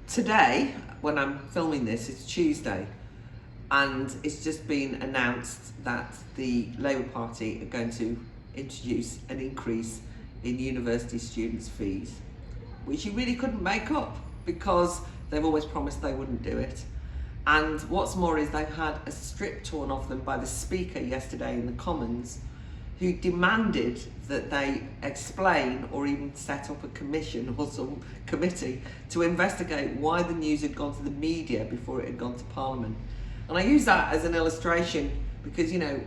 Today, when I'm filming this, it's Tuesday, and it's just been announced that the Labour Party are going to introduce an increase in university students' fees, which you really couldn't make up because they've always promised they wouldn't do it. And what's more is they've had a strip torn off them by the Speaker yesterday in the Commons, who demanded that they explain or even set up a commission or some committee to investigate why the news had gone to the media before it had gone to Parliament. And I use that as an illustration because, you know,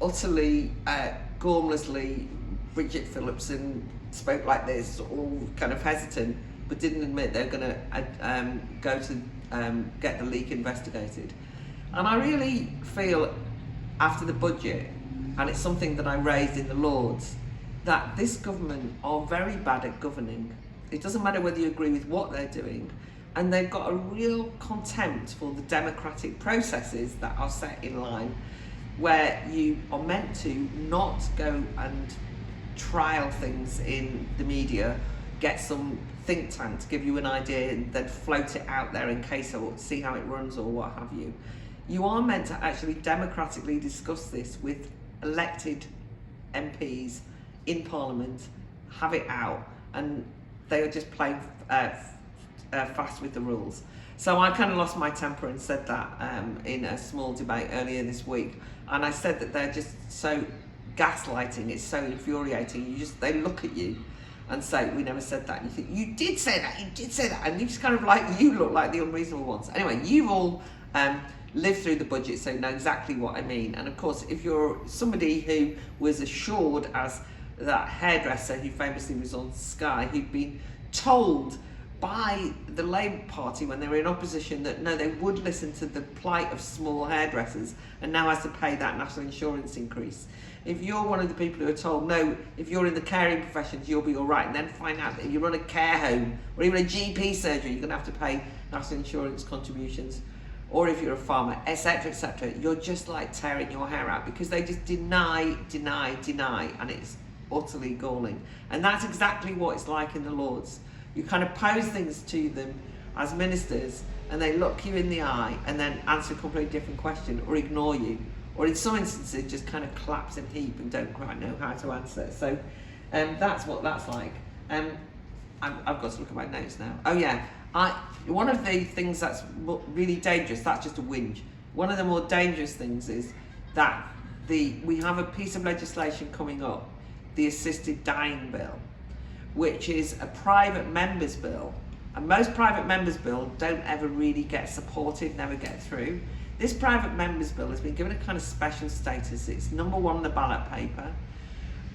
utterly, gormlessly, Bridget Phillipson spoke like this, all kind of hesitant, but didn't admit they're going to go to get the leak investigated. And I really feel after the budget, and it's something that I raised in the Lords, that this government are very bad at governing. It doesn't matter whether you agree with what they're doing, and they've got a real contempt for the democratic processes that are set in line, where you are meant to not go and trial things in the media, get some think tank to give you an idea and then float it out there in case or see how it runs or what have you. You are meant to actually democratically discuss this with elected MPs in Parliament, have it out, and they are just playing fast with the rules. So I kind of lost my temper and said that in a small debate earlier this week, and I said that they're just so gaslighting, it's so infuriating. They look at you and say, we never said that, and you think, you did say that, and you just kind of like, you look like the unreasonable ones. Anyway, you've all lived through the budget, so you know exactly what I mean. And of course, if you're somebody who was assured as that hairdresser who famously was on Sky, who'd been told by the Labour Party when they were in opposition that no, they would listen to the plight of small hairdressers, and now has to pay that national insurance increase. If you're one of the people who are told, no, if you're in the caring professions, you'll be all right, and then find out that if you run a care home or even a GP surgery, you're going to have to pay national insurance contributions, or if you're a farmer, etc., you're just like tearing your hair out because they just deny, and it's utterly galling. And that's exactly what it's like in the Lords. You kind of pose things to them as ministers, and they look you in the eye and then answer a completely different question or ignore you, or in some instances just kind of collapse in a heap and don't quite know how to answer. So that's what that's like. I've got to look at my notes now. Oh yeah, one of the things that's really dangerous, that's just a whinge. One of the more dangerous things is that we have a piece of legislation coming up, the Assisted Dying Bill, which is a private member's bill. And most private members' bills don't ever really get supported, never get through. This private members' bill has been given a kind of special status. It's number one on the ballot paper.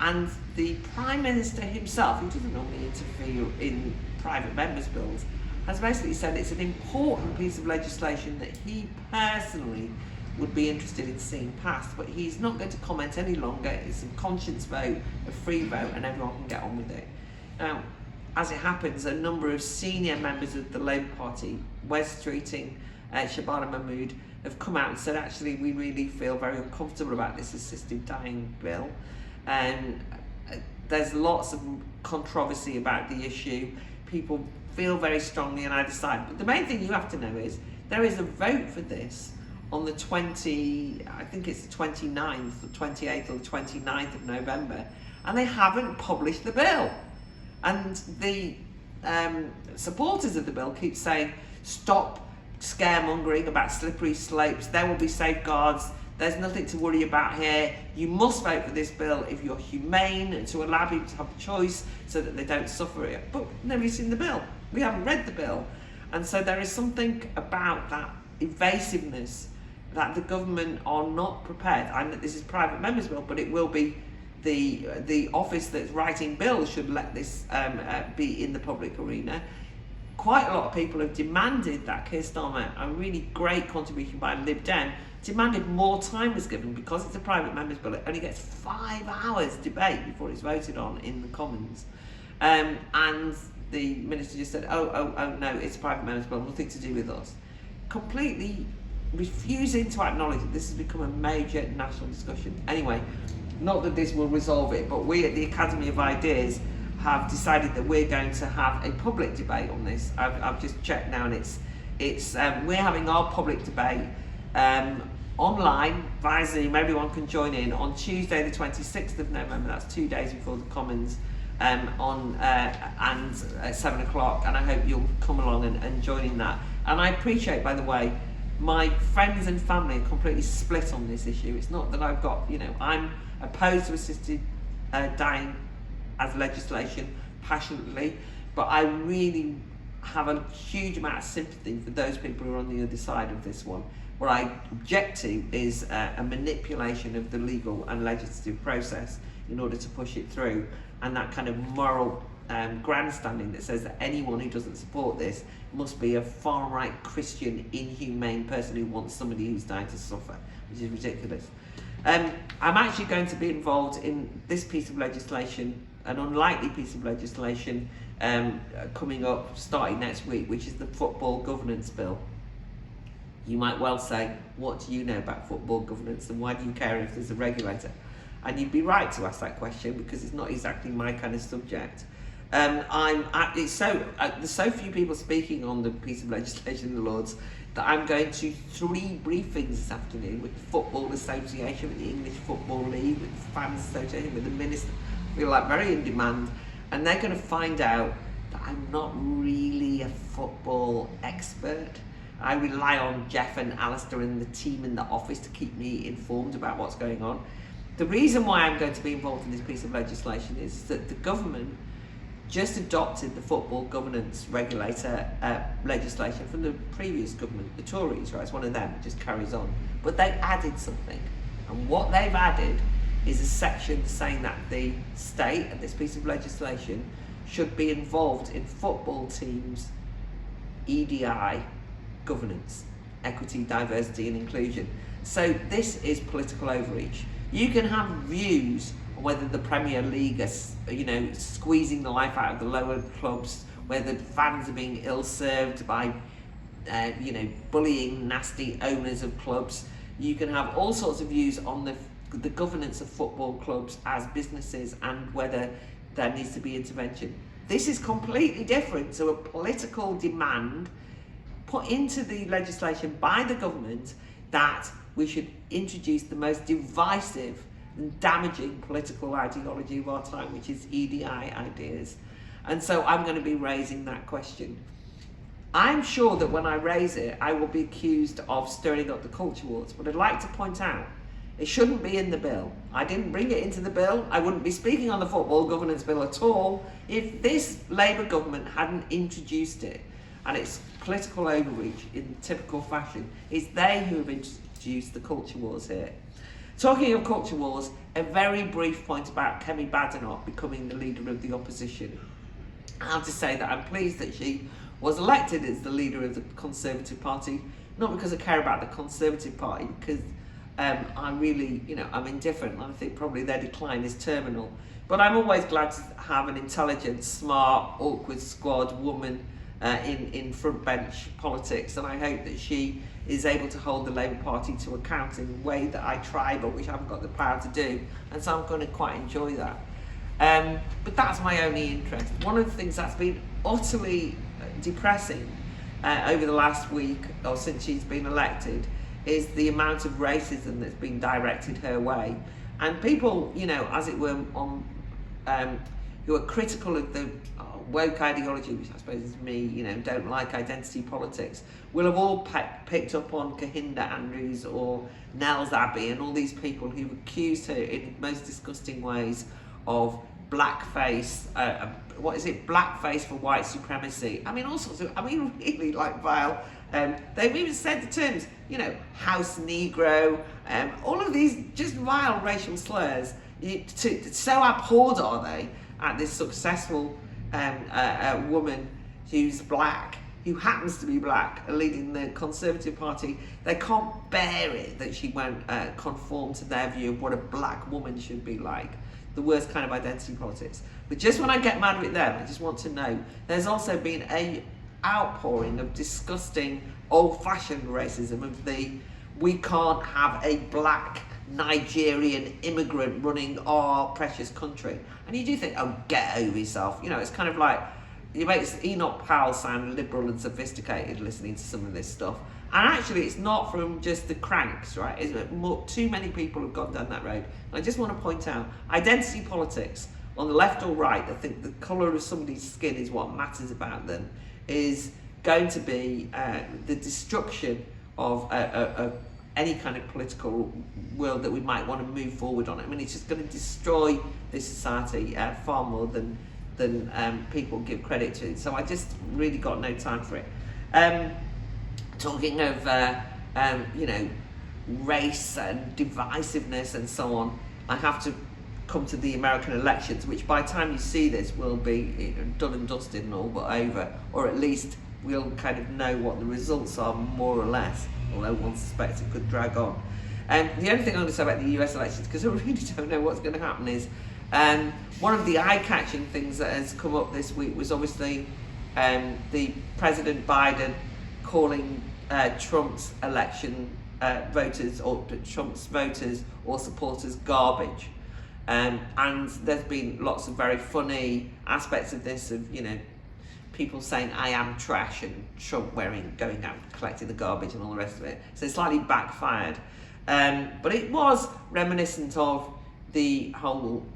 And the Prime Minister himself, who doesn't normally interfere in private members' bills, has basically said it's an important piece of legislation that he personally would be interested in seeing passed, but he's not going to comment any longer. It's a conscience vote, a free vote, and everyone can get on with it. Now, as it happens, a number of senior members of the Labour Party, Wes Streeting, Shabana Mahmood, have come out and said, actually, we really feel very uncomfortable about this assisted dying bill. And there's lots of controversy about the issue. People feel very strongly on either side. But the main thing you have to know is there is a vote for this on the 29th, the 28th or the 29th of November, and they haven't published the bill. And the supporters of the bill keep saying, stop scaremongering about slippery slopes, there will be safeguards, there's nothing to worry about here, you must vote for this bill if you're humane and to allow people to have a choice so that they don't suffer it. But nobody's seen the bill, we haven't read the bill. And so there is something about that evasiveness that the government are not prepared. I know this is private members' bill, but it will be the office that's writing bills should let this be in the public arena. Quite a lot of people have demanded that Keir Starmer, a really great contribution by Lib Dem, demanded more time was given because it's a private members' bill. It only gets 5 hours debate before it's voted on in the Commons. And the minister just said, oh no, it's a private members' bill, nothing to do with us. Completely refusing to acknowledge that this has become a major national discussion. Anyway, not that this will resolve it, but we at the Academy of Ideas have decided that we're going to have a public debate on this. I've just checked now, and we're having our public debate online via Zoom. Everyone can join in on Tuesday the 26th of November. That's 2 days before the Commons, and at 7 o'clock, and I hope you'll come along and join in that. And I appreciate, by the way, my friends and family are completely split on this issue. It's not that I've got, I'm opposed to assisted dying as legislation passionately, but I really have a huge amount of sympathy for those people who are on the other side of this one. What I object to is a manipulation of the legal and legislative process in order to push it through, and that kind of moral grandstanding that says that anyone who doesn't support this must be a far-right Christian, inhumane person who wants somebody who's dying to suffer, which is ridiculous. I'm actually going to be involved in this piece of legislation, an unlikely piece of legislation coming up starting next week, which is the Football Governance Bill. You might well say, what do you know about football governance, and why do you care if there's a regulator? And you'd be right to ask that question, because it's not exactly my kind of subject. There's so few people speaking on the piece of legislation in the Lords that I'm going to 3 briefings this afternoon with the Football Association, with the English Football League, with the Fans Association, with the Minister. I feel like very in demand, and they're going to find out that I'm not really a football expert. I rely on Jeff and Alistair and the team in the office to keep me informed about what's going on. The reason why I'm going to be involved in this piece of legislation is that the government just adopted the football governance regulator legislation from the previous government, the Tories, right? It's one of them, it just carries on. But they added something, and what they've added is a section saying that the state and this piece of legislation should be involved in football teams' EDI governance, equity, diversity and inclusion. So this is political overreach. You can have views on whether the Premier League is, squeezing the life out of the lower clubs, whether fans are being ill-served by, bullying nasty owners of clubs. You can have all sorts of views on the governance of football clubs as businesses and whether there needs to be intervention. This is completely different to a political demand put into the legislation by the government that we should introduce the most divisive and damaging political ideology of our time, which is EDI ideas. And so I'm going to be raising that question. I'm sure that when I raise it, I will be accused of stirring up the culture wars, but I'd like to point out it shouldn't be in the bill. I didn't bring it into the bill. I wouldn't be speaking on the Football Governance Bill at all if this Labour government hadn't introduced it. And it's political overreach in typical fashion. It's they who have introduced the culture wars here. Talking of culture wars, a very brief point about Kemi Badenoch becoming the leader of the opposition. I have to say that I'm pleased that she was elected as the leader of the Conservative Party, not because I care about the Conservative Party, because I'm really, I'm indifferent, and I think probably their decline is terminal. But I'm always glad to have an intelligent, smart, awkward squad woman in front bench politics, and I hope that she is able to hold the Labour Party to account in a way that I try but which I haven't got the power to do, and so I'm going to quite enjoy that. But that's my only interest. One of the things that's been utterly depressing over the last week or since she's been elected is the amount of racism that's been directed her way, and people, as it were, who are critical of the woke ideology, which I suppose is me, don't like identity politics, will have all picked up on Kahinda Andrews or Nels Abbey and all these people who've accused her in most disgusting ways of blackface, blackface for white supremacy. All sorts of, really vile. They've even said the terms, house Negro, all of these just vile racial slurs. So abhorred are they at this successful woman who's black, who happens to be black, leading the Conservative Party. They can't bear it that she won't conform to their view of what a black woman should be like. The worst kind of identity politics. But just when I get mad with them, I just want to know, there's also been a outpouring of disgusting, old-fashioned racism of the We can't have a black Nigerian immigrant running our precious country. And you do think, oh, get over yourself. You know, it's kind of like, it makes Enoch Powell sound liberal and sophisticated listening to some of this stuff. And actually, it's not from just the cranks, right? Too many people have gone down that road. And I just want to point out, identity politics, on the left or right, I think the colour of somebody's skin is what matters about them, is going to be the destruction of any kind of political world that we might want to move forward on. I mean, it's just going to destroy this society far more than people give credit to. So I just really got no time for it. Talking of you know, race and divisiveness and so on, I have to come to the American elections, which by the time you see this will be done and dusted and all but over, or at least we'll kind of know what the results are more or less, although one suspects it could drag on. The only thing I'm going to say about the US elections, because I really don't know what's going to happen, is one of the eye-catching things that has come up this week was obviously the President Biden calling Trump's election voters, or Trump's voters or supporters, garbage. And there's been lots of very funny aspects of this, of, you know, people saying I am trash and Trump going out collecting the garbage and all the rest of it. So it slightly backfired. But it was reminiscent of the whole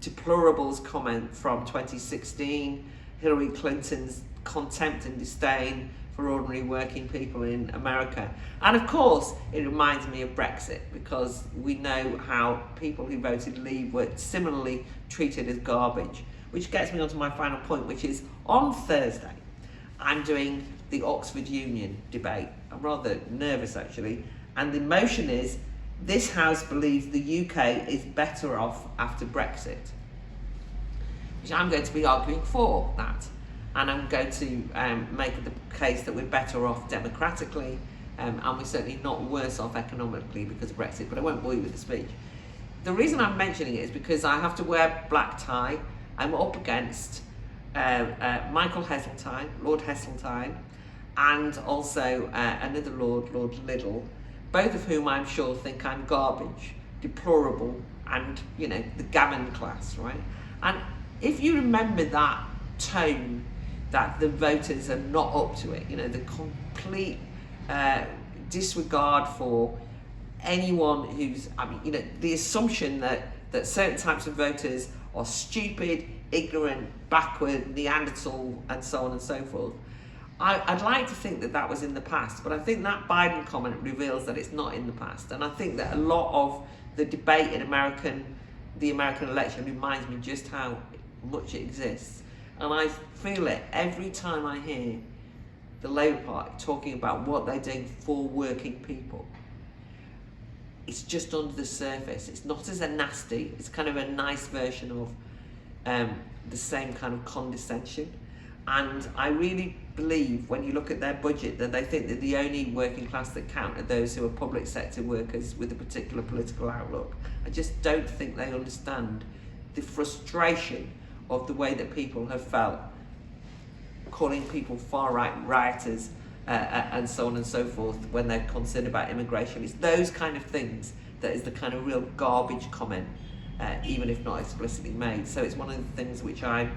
deplorables comment from 2016, Hillary Clinton's contempt and disdain for ordinary working people in America. And of course, it reminds me of Brexit, because we know how people who voted Leave were similarly treated as garbage. Which gets me on to my final point, which is on Thursday, I'm doing the Oxford Union debate. I'm rather nervous actually. And the motion is, this House believes the UK is better off after Brexit. Which I'm going to be arguing for that. And I'm going to make the case that we're better off democratically, and we're certainly not worse off economically because of Brexit, but I won't bore you with the speech. The reason I'm mentioning it is because I have to wear black tie. I'm up against Michael Heseltine, Lord Heseltine, and also another Lord, Lord Liddell, both of whom I'm sure think I'm garbage, deplorable, and, you know, the gammon class, right? And if you remember that tone, that the voters are not up to it, you know, the complete disregard for anyone who's, I mean, you know, the assumption that certain types of voters are stupid, ignorant, backward, Neanderthal, and so on and so forth. I'd like to think that was in the past, but I think that Biden comment reveals that it's not in the past. And I think that a lot of the debate in the American election reminds me just how much it exists. And I feel it every time I hear the Labour Party talking about what they're doing for working people. It's just under the surface. It's not as a nasty, it's kind of a nice version of the same kind of condescension. And I really believe, when you look at their budget, that they think that the only working class that count are those who are public sector workers with a particular political outlook. I just don't think they understand the frustration of the way that people have felt, calling people far-right rioters and so on and so forth when they're concerned about immigration. It's those kind of things that is the kind of real garbage comment, even if not explicitly made. So it's one of the things which I'm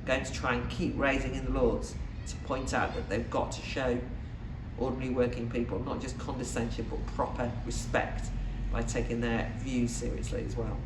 going to try and keep raising in the Lords, to point out that they've got to show ordinary working people not just condescension but proper respect by taking their views seriously as well.